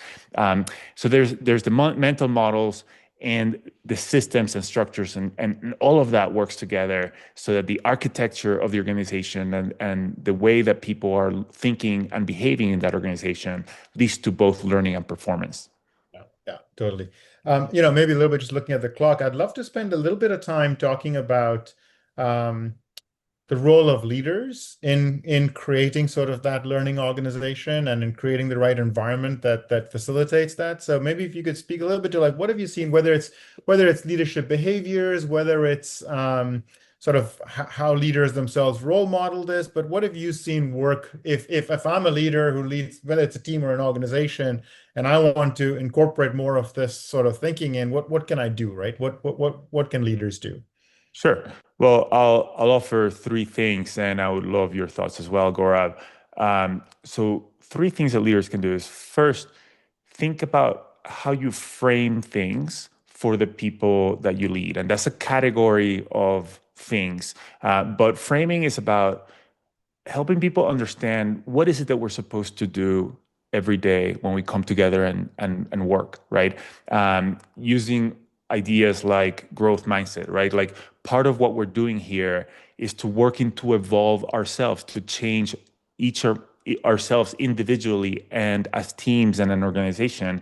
So there's the mental models and the systems and structures and all of that works together so that the architecture of the organization and the way that people are thinking and behaving in that organization leads to both learning and performance. Yeah, yeah, totally. Maybe a little bit just looking at the clock. I'd love to spend a little bit of time talking about um, the role of leaders in creating sort of that learning organization and in creating the right environment that facilitates that. So maybe if you could speak a little bit to like what have you seen, whether it's leadership behaviors, whether it's sort of how leaders themselves role model this, but what have you seen work if I'm a leader who leads, whether it's a team or an organization, and I want to incorporate more of this sort of thinking in, what can I do, right? What can leaders do? Sure. Well, I'll offer three things, and I would love your thoughts as well, Gaurav. So three things that leaders can do is first, think about how you frame things for the people that you lead, and that's a category of things. But framing is about helping people understand what is it that we're supposed to do every day when we come together and work, right? Using ideas like growth mindset, right? Like part of what we're doing here is to working to evolve ourselves, to change each of ourselves individually and as teams and an organization.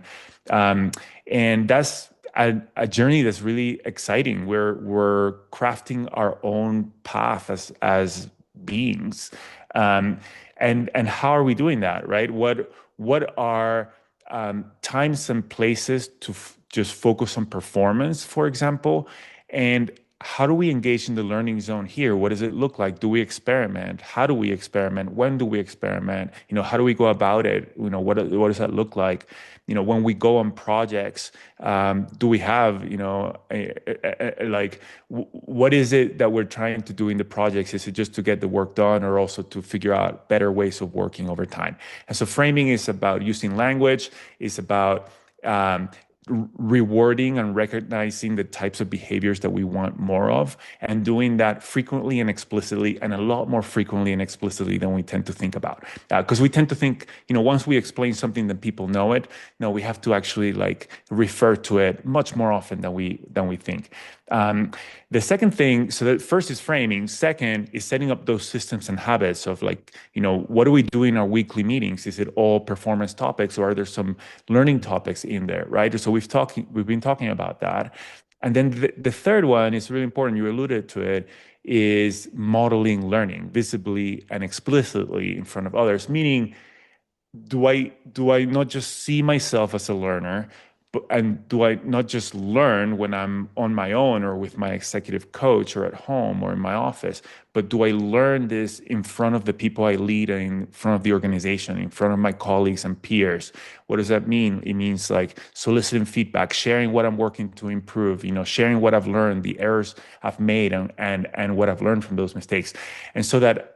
Um, and that's a journey that's really exciting. We're crafting our own path as beings. Um, and how are we doing that, right? What are times and places to just focus on performance, for example, and how do we engage in the learning zone here? What does it look like? Do we experiment? How do we experiment? When do we experiment? How do we go about it? What does that look like? When we go on projects, do we have, like, what is it that we're trying to do in the projects? Is it just to get the work done or also to figure out better ways of working over time? And so framing is about using language, it's about um, rewarding and recognizing the types of behaviors that we want more of, and doing that frequently and explicitly, and a lot more frequently and explicitly than we tend to think about. Because we tend to think, once we explain something, then people know it. No, we have to actually like refer to it much more often than we think. Um, the second thing, so that first is framing. Second is setting up those systems and habits of like, what do we do in our weekly meetings? Is it all performance topics, or are there some learning topics in there, right? So we've been talking about that. And then the third one is really important. You alluded to it, is modeling learning visibly and explicitly in front of others, meaning do I not just see myself as a learner, and do I not just learn when I'm on my own or with my executive coach or at home or in my office, but do I learn this in front of the people I lead and in front of the organization, in front of my colleagues and peers? What does that mean? It means like soliciting feedback, sharing what I'm working to improve, sharing what I've learned, the errors I've made, and what I've learned from those mistakes. And so that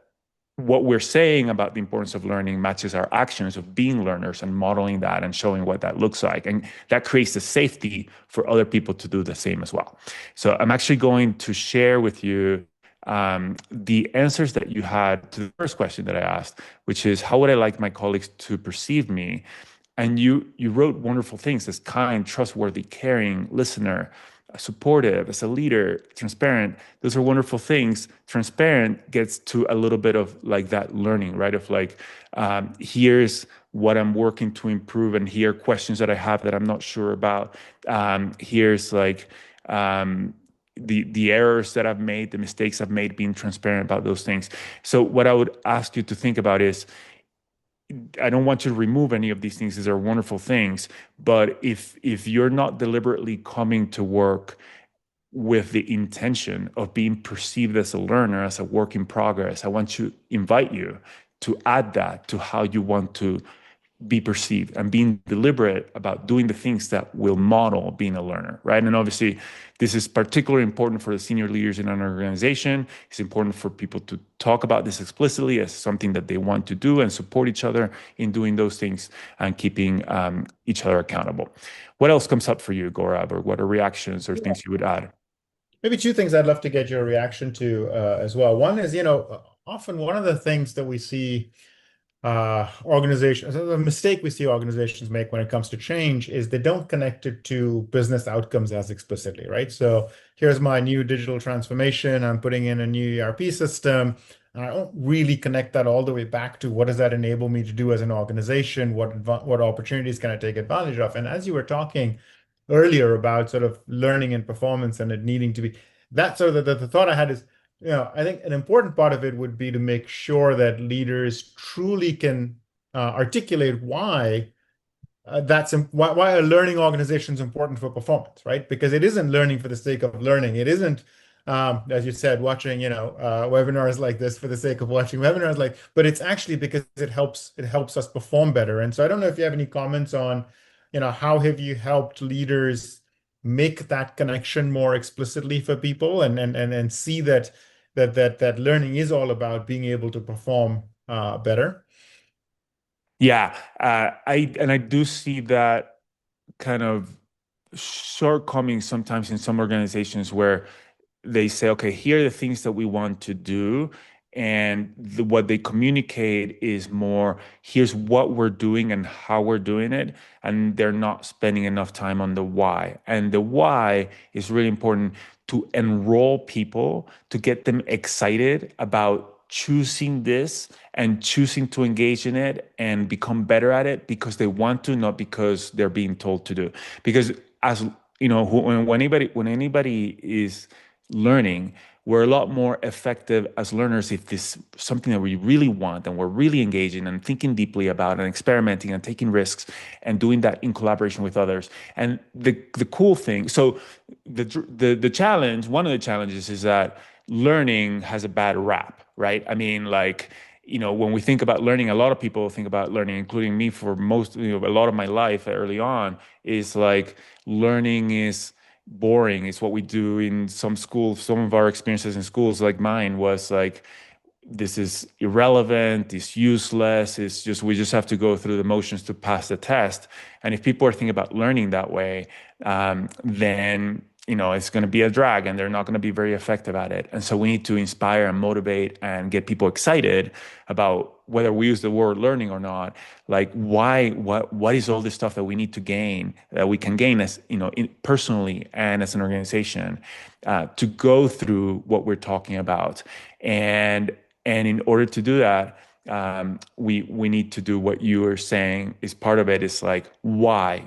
what we're saying about the importance of learning matches our actions of being learners and modeling that and showing what that looks like. And that creates the safety for other people to do the same as well. So I'm actually going to share with you the answers that you had to the first question that I asked, which is how would I like my colleagues to perceive me? And you wrote wonderful things as kind, trustworthy, caring, listener, supportive, as a leader, transparent. Those are wonderful things. Transparent gets to a little bit of like that learning, right? Of like, here's what I'm working to improve, and here are questions that I have that I'm not sure about. Here's like the errors that I've made, the mistakes I've made, being transparent about those things. So what I would ask you to think about is, I don't want you to remove any of these things. These are wonderful things. But if you're not deliberately coming to work with the intention of being perceived as a learner, as a work in progress, I want to invite you to add that to how you want to be perceived, and being deliberate about doing the things that will model being a learner, right? And obviously, this is particularly important for the senior leaders in an organization. It's important for people to talk about this explicitly as something that they want to do and support each other in doing those things and keeping each other accountable. What else comes up for you, Gaurav, or what are reactions or things you would add? Maybe two things I'd love to get your reaction to as well. One is, often one of the things that we see organizations, the mistake we see organizations make when it comes to change is they don't connect it to business outcomes as explicitly, right? So here's my new digital transformation. I'm putting in a new ERP system, and I don't really connect that all the way back to what does that enable me to do as an organization? What opportunities can I take advantage of? And as you were talking earlier about sort of learning and performance and it needing to be that sort of the thought I had is, I think an important part of it would be to make sure that leaders truly can articulate why why a learning organization is important for performance, right? Because it isn't learning for the sake of learning. It isn't as you said, watching, webinars like this for the sake of watching webinars like, but it's actually because it helps us perform better. And so I don't know if you have any comments on, how have you helped leaders make that connection more explicitly for people and see that learning is all about being able to perform better. Yeah, I do see that kind of shortcomings sometimes in some organizations where they say, okay, here are the things that we want to do. And what they communicate is more, here's what we're doing and how we're doing it. And they're not spending enough time on the why. And the why is really important to enroll people, to get them excited about choosing this and choosing to engage in it and become better at it because they want to, not because they're being told to do. Because as you know, when anybody is learning, we're a lot more effective as learners if this is something that we really want and we're really engaging and thinking deeply about and experimenting and taking risks and doing that in collaboration with others. And the cool thing, so the challenge, one of the challenges is that learning has a bad rap, right? I mean, like, when we think about learning, a lot of people think about learning, including me for most, a lot of my life early on, is like learning is boring. It's what we do in some schools. Some of our experiences in schools, like mine, was like, this is irrelevant, it's useless, it's just, we just have to go through the motions to pass the test. And if people are thinking about learning that way, then it's going to be a drag and they're not going to be very effective at it. And so we need to inspire and motivate and get people excited about whether we use the word learning or not. Like, what is all this stuff that we need to gain, that we can gain as personally and as an organization, to go through what we're talking about. And in order to do that, we need to do what you are saying is part of it, is like why,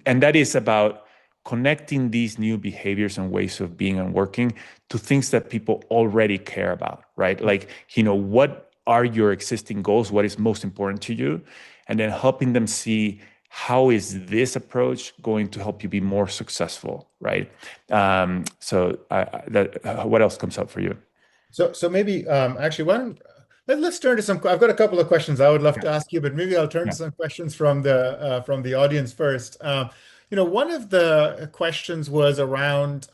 and that is about connecting these new behaviors and ways of being and working to things that people already care about, right? Like, what are your existing goals? What is most important to you? And then helping them see, how is this approach going to help you be more successful, right? What else comes up for you? So maybe actually, let's turn to some. I've got a couple of questions I would love Yeah. to ask you, but maybe I'll turn to Yeah. some questions from the audience first. One of the questions was around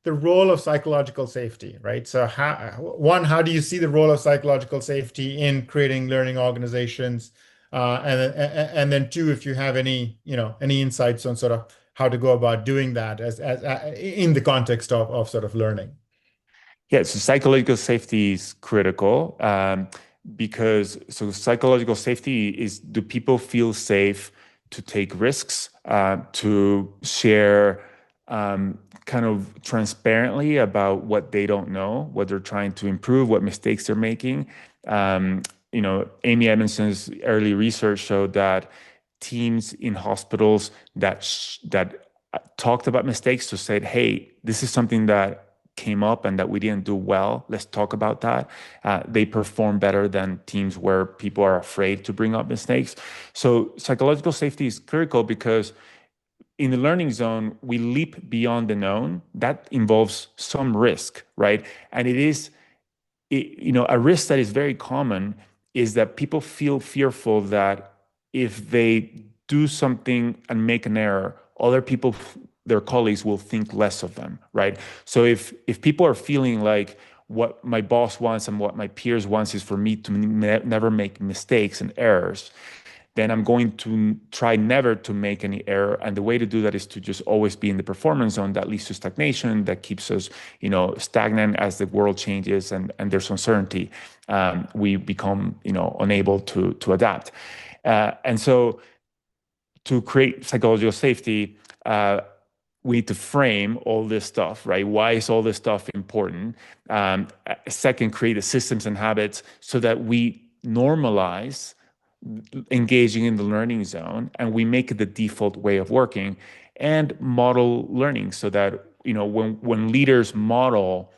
the role of psychological safety, right? So how do you see the role of psychological safety in creating learning organizations? And then two, if you have any insights on sort of how to go about doing that as in the context of sort of learning. Yeah, so psychological safety is critical, because so psychological safety is, do people feel safe to take risks, to share, kind of transparently about what they don't know, what they're trying to improve, what mistakes they're making. Amy Edmondson's early research showed that teams in hospitals that talked about mistakes, so said, "Hey, this is something that came up and that we didn't do well. Let's talk about that." They perform better than teams where people are afraid to bring up mistakes. So psychological safety is critical because in the learning zone, we leap beyond the known. That involves some risk, right? And a risk that is very common is that people feel fearful that if they do something and make an error, other people, their colleagues, will think less of them, right? So if people are feeling like what my boss wants and what my peers wants is for me to never make mistakes and errors, then I'm going to try never to make any error. And the way to do that is to just always be in the performance zone. That leads to stagnation, that keeps us, stagnant as the world changes and there's uncertainty. We become, unable to adapt. And so to create psychological safety, we need to frame all this stuff, right? Why is all this stuff important? Second, create the systems and habits so that we normalize engaging in the learning zone and we make it the default way of working, and model learning so that when leaders model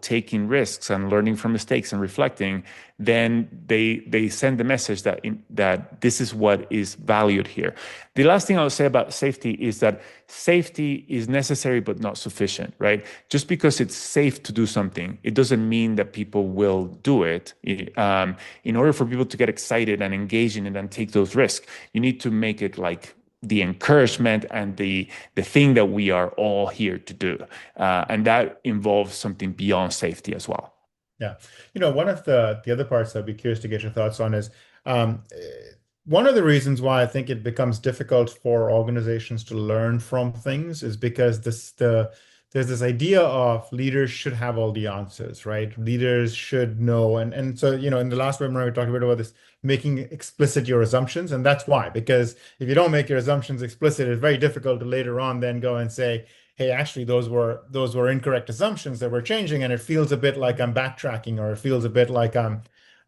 taking risks and learning from mistakes and reflecting, then they send the message that this is what is valued here. The last thing I'll say about safety is that safety is necessary but not sufficient, right? Just because it's safe to do something, it doesn't mean that people will do it. In order for people to get excited and engage in it and take those risks, you need to make it like the encouragement and the thing that we are all here to do, and that involves something beyond safety as well. Yeah. One of the other parts I'd be curious to get your thoughts on is one of the reasons why I think it becomes difficult for organizations to learn from things is because there's this idea of leaders should have all the answers, right? Leaders should know. And so, in the last webinar, we talked a bit about this, making explicit your assumptions. And that's why, because if you don't make your assumptions explicit, it's very difficult to later on then go and say, hey, actually, those were incorrect assumptions that we're changing, and it feels a bit like I'm backtracking, or it feels a bit like I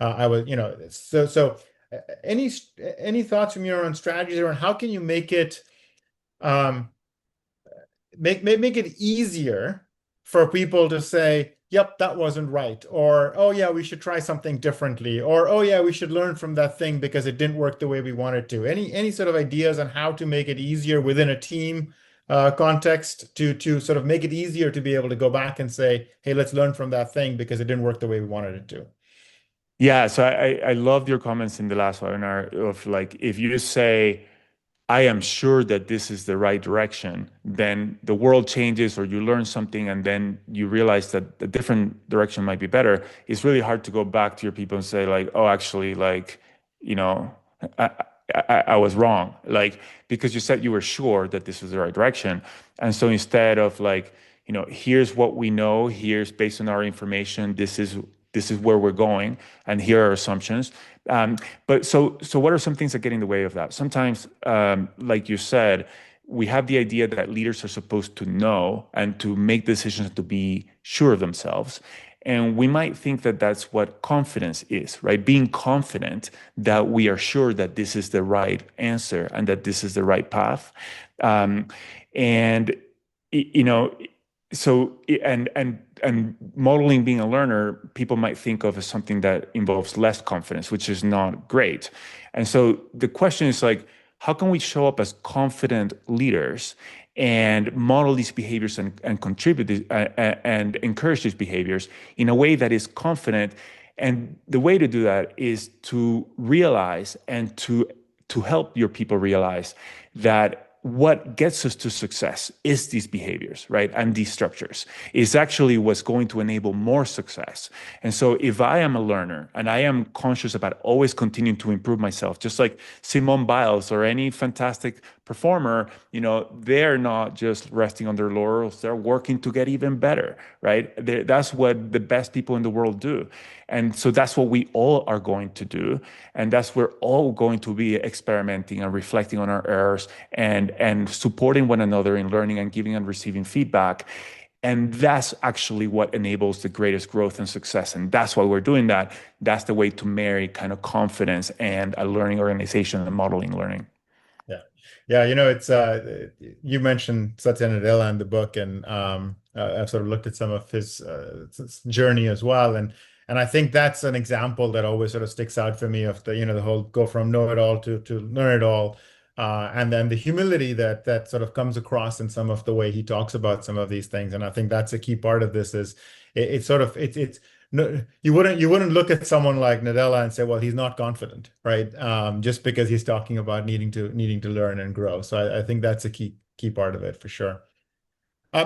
was, so any any thoughts from your own strategies around how can you make it um, make it easier for people to say, yep, that wasn't right, or oh yeah, we should try something differently, or oh yeah, we should learn from that thing because it didn't work the way we wanted to. Any sort of ideas on how to make it easier within a team context to sort of make it easier to be able to go back and say, hey, let's learn from that thing because it didn't work the way we wanted it to. Yeah, so I loved your comments in the last webinar of like, if you say, I am sure that this is the right direction, then the world changes or you learn something and then you realize that a different direction might be better. It's really hard to go back to your people and say like, oh, actually, like, you know, I, I was wrong. Like, because you said you were sure that this was the right direction. And so instead of like, here's what we know, here's based on our information, this is where we're going, and here are assumptions. But so what are some things that get in the way of that? Sometimes, like you said, we have the idea that leaders are supposed to know and to make decisions to be sure of themselves. And we might think that that's what confidence is, right? Being confident that we are sure that this is the right answer and that this is the right path. Um, and, you know, so and modeling being a learner, people might think of as something that involves less confidence, which is not great. And so the question is like, how can we show up as confident leaders and model these behaviors and contribute and encourage these behaviors in a way that is confident? And the way to do that is to realize and to help your people realize that what gets us to success is these behaviors, right? And these structures is actually what's going to enable more success. And so if I am a learner and I am conscious about always continuing to improve myself, just like Simone Biles or any fantastic performer, they're not just resting on their laurels, they're working to get even better, right? That's what the best people in the world do. And so that's what we all are going to do. And that's we're all going to be experimenting and reflecting on our errors and supporting one another in learning and giving and receiving feedback. And that's actually what enables the greatest growth and success. And that's why we're doing that. That's the way to marry kind of confidence and a learning organization and modeling learning. Yeah. Yeah, it's you mentioned Satya Nadella in the book, and I've sort of looked at some of his journey as well, and I think that's an example that always sort of sticks out for me of the whole go from know it all to learn it all, and then the humility that sort of comes across in some of the way he talks about some of these things, and I think that's a key part of this is it's sort of it's no, you wouldn't look at someone like Nadella and say, well, he's not confident, right? Just because he's talking about needing to learn and grow. So I think that's a key part of it for sure.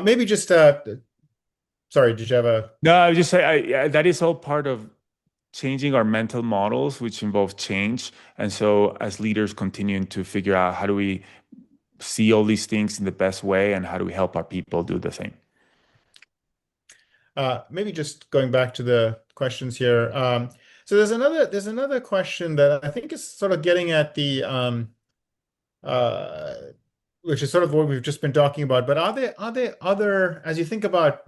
Maybe just sorry, did you have a No, I would just say that is all part of changing our mental models, which involve change. And so, as leaders, continuing to figure out how do we see all these things in the best way, and how do we help our people do the same. maybe just going back to the questions here. So there's another question that I think is sort of getting at the uh, which is sort of what we've just been talking about. But are there other, as you think about,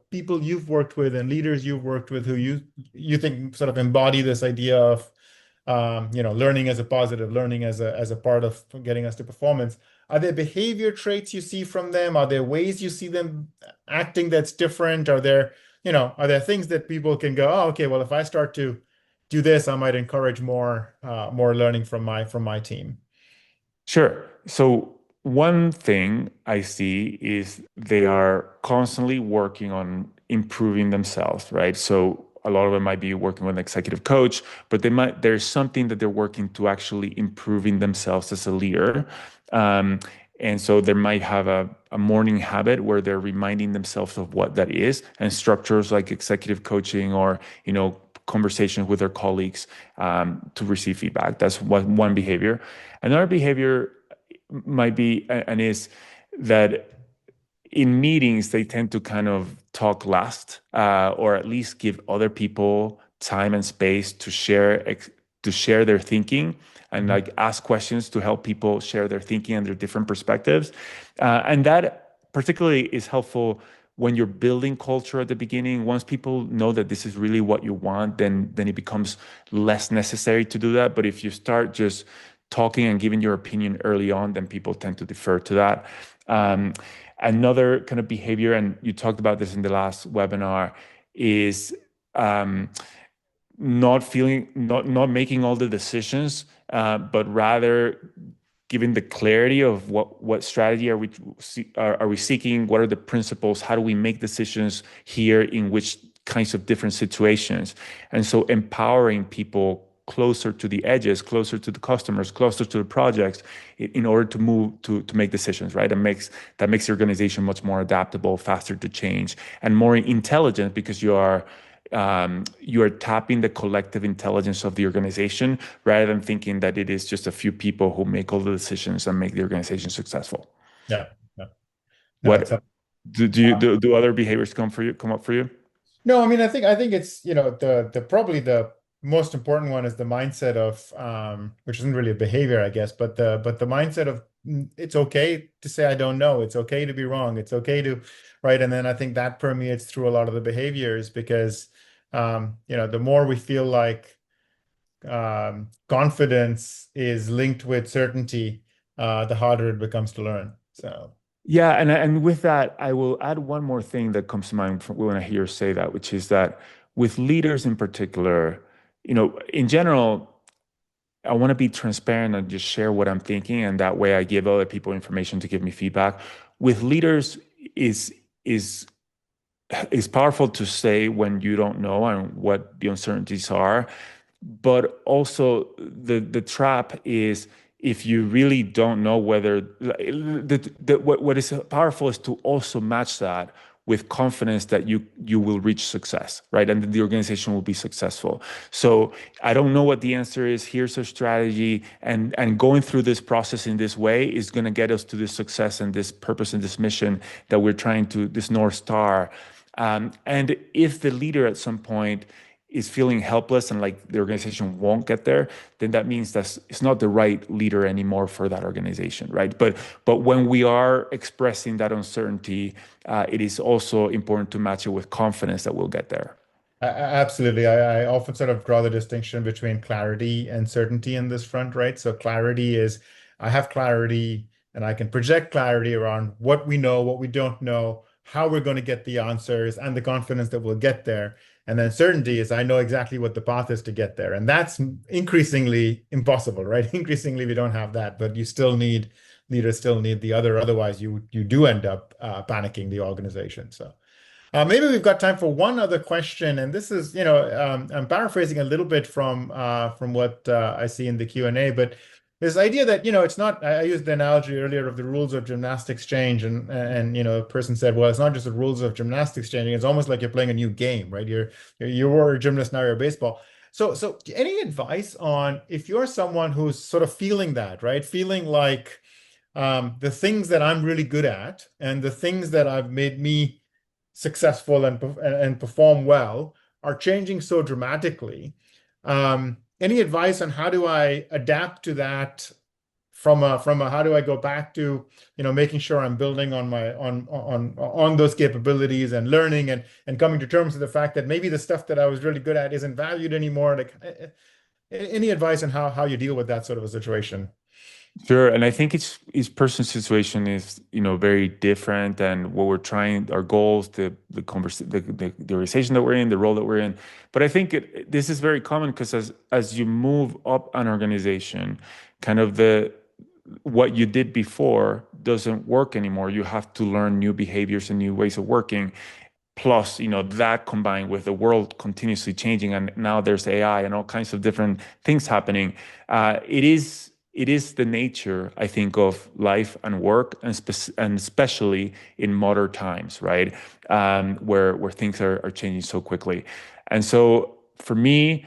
people you've worked with and leaders you've worked with who you think sort of embody this idea of learning as a positive, learning as a part of getting us to performance. Are there behavior traits you see from them? Are there ways you see them acting that's different? Are there are there things that people can go, oh, okay, well, if I start to do this, I might encourage more learning from my team. Sure. So one thing I see is they are constantly working on improving themselves, right? So a lot of them might be working with an executive coach, but there's something that they're working to actually improving themselves as a leader. Um, and so they might have a morning habit where they're reminding themselves of what that is, and structures like executive coaching or, conversations with their colleagues to receive feedback. That's one behavior. Another behavior might be and is that in meetings they tend to kind of talk last, or at least give other people time and space to share their thinking and Mhm. like ask questions to help people share their thinking and their different perspectives, and that particularly is helpful when you're building culture at the beginning. Once people know that this is really what you want, then it becomes less necessary to do that. But if you start just talking and giving your opinion early on, then people tend to defer to that. Um, Another kind of behavior, and you talked about this in the last webinar, is um, not making all the decisions, but rather giving the clarity of what strategy are we seeking, what are the principles, how do we make decisions here in which kinds of different situations, and so empowering people closer to the edges, closer to the customers, closer to the projects, in order to move to make decisions, right? That makes the organization much more adaptable, faster to change, and more intelligent, because you are tapping the collective intelligence of the organization rather than thinking that it is just a few people who make all the decisions and make the organization successful. Yeah. Yeah. No, it's What do other behaviors come up for you? no, I mean, I think it's, the probably the most important one is the mindset of which isn't really a behavior, I guess, but the mindset of it's okay to say I don't know. It's okay to be wrong. It's okay to, right? And then I think that permeates through a lot of the behaviors because the more we feel like confidence is linked with certainty, the harder it becomes to learn. So Yeah, and with that, I will add one more thing that comes to mind when I hear you say that, which is that with leaders in particular, in general, I want to be transparent and just share what I'm thinking, and that way I give other people information to give me feedback. With leaders, is is is powerful to say when you don't know and what the uncertainties are, but also the trap is if you really don't know whether what is powerful is to also match that with confidence that you will reach success, right? And that the organization will be successful. So I don't know what the answer is. Here's a strategy, and going through this process in this way is going to get us to this success and this purpose and this mission that we're trying to, this North Star. And if the leader at some point is feeling helpless and like the organization won't get there, then that means that it's not the right leader anymore for that organization, right? But when we are expressing that uncertainty, it is also important to match it with confidence that we'll get there. Absolutely. I often sort of draw the distinction between clarity and certainty in this front, right? So clarity is I have clarity and I can project clarity around what we know, what we don't know, how we're going to get the answers, and the confidence that we'll get there. And then certainty is I know exactly what the path is to get there. And that's increasingly impossible, right? Increasingly, we don't have that, but leaders still need the other. Otherwise, you do end up panicking the organization. So. Maybe we've got time for one other question, and this is, I'm paraphrasing a little bit from what I see in the Q&A, but this idea that, it's not, I used the analogy earlier of the rules of gymnastics change, and a person said, well, it's not just the rules of gymnastics changing, it's almost like you're playing a new game, right? You were a gymnast, now you're a baseball. So any advice on if you're someone who's sort of feeling that, right? Feeling like the things that I'm really good at and the things that have made me successful and perform well are changing so dramatically. Any advice on how do I adapt to that from a how do I go back to making sure I'm building on my on those capabilities and learning and coming to terms with the fact that maybe the stuff that I was really good at isn't valued anymore. Like any advice on how you deal with that sort of a situation? Sure, and I think each person's situation is, very different, and what we're trying, our goals, the organization that we're in, the role that we're in. But I think this is very common because as you move up an organization, kind of the what you did before doesn't work anymore. You have to learn new behaviors and new ways of working. Plus, that combined with the world continuously changing, and now there's AI and all kinds of different things happening. It is the nature, I think, of life and work, and especially in modern times, right? Where things are changing so quickly. And so for me,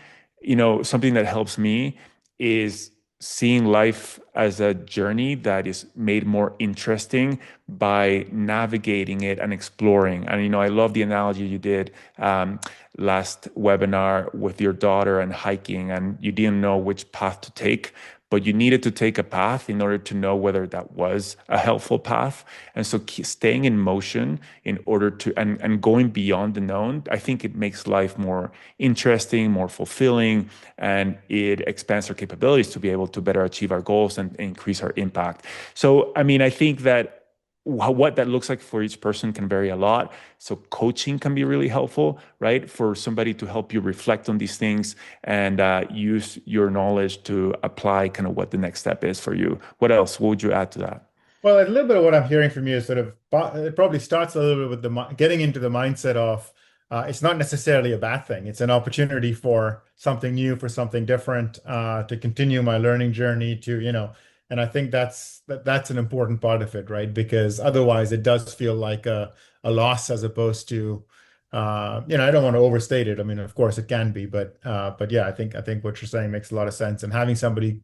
something that helps me is seeing life as a journey that is made more interesting by navigating it and exploring. And I love the analogy you did last webinar with your daughter and hiking, and you didn't know which path to take, but you needed to take a path in order to know whether that was a helpful path. And so staying in motion in order to and going beyond the known, I think it makes life more interesting, more fulfilling, and it expands our capabilities to be able to better achieve our goals and increase our impact. So, I mean, I think that what that looks like for each person can vary a lot. So coaching can be really helpful, right? For somebody to help you reflect on these things and use your knowledge to apply kind of what the next step is for you. What else? What would you add to that? Well, a little bit of what I'm hearing from you is sort of, it probably starts a little bit with getting into the mindset of it's not necessarily a bad thing. It's an opportunity for something new, for something different, to continue my learning journey and I think that's an important part of it, right? Because otherwise it does feel like a loss as opposed to, I don't want to overstate it. I mean, of course it can be, but yeah, I think what you're saying makes a lot of sense. And having somebody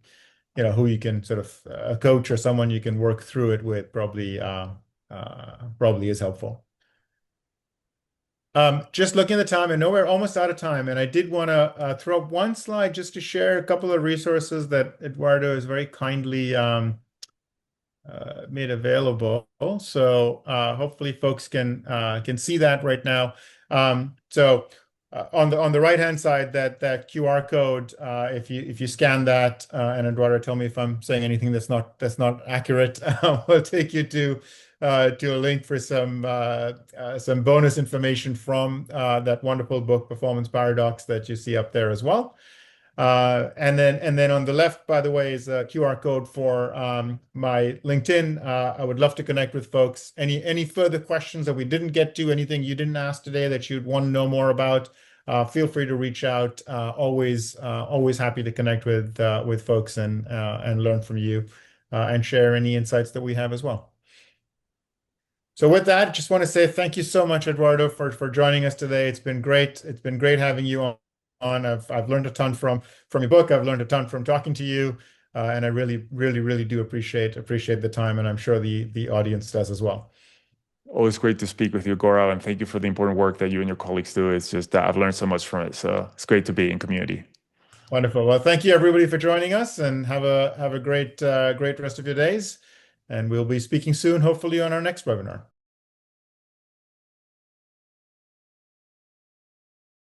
who you can sort of a coach or someone you can work through it with probably is helpful. Just looking at the time, I know we're almost out of time, and I did want to throw up one slide just to share a couple of resources that Eduardo has very kindly made available. So hopefully folks can see that right now. So on the right hand side, that QR code, if you scan that, and Eduardo, tell me if I'm saying anything that's not accurate, will take you to a link for some bonus information from that wonderful book, Performance Paradox, that you see up there as well. And then on the left, by the way, is a QR code for my LinkedIn. I would love to connect with folks. Any further questions that we didn't get to, anything you didn't ask today that you'd want to know more about, feel free to reach out. Always happy to connect with folks and learn from you and share any insights that we have as well. So with that, just want to say thank you so much, Eduardo, for joining us today. It's been great. It's been great having you on. I've learned a ton from your book. I've learned a ton from talking to you, and I really, really, really do appreciate the time, and I'm sure the audience does as well. Always great to speak with you, Gaurav, and thank you for the important work that you and your colleagues do. It's just that I've learned so much from it. So it's great to be in community. Wonderful. Well, thank you everybody for joining us, and have a great rest of your days. And we'll be speaking soon, hopefully on our next webinar.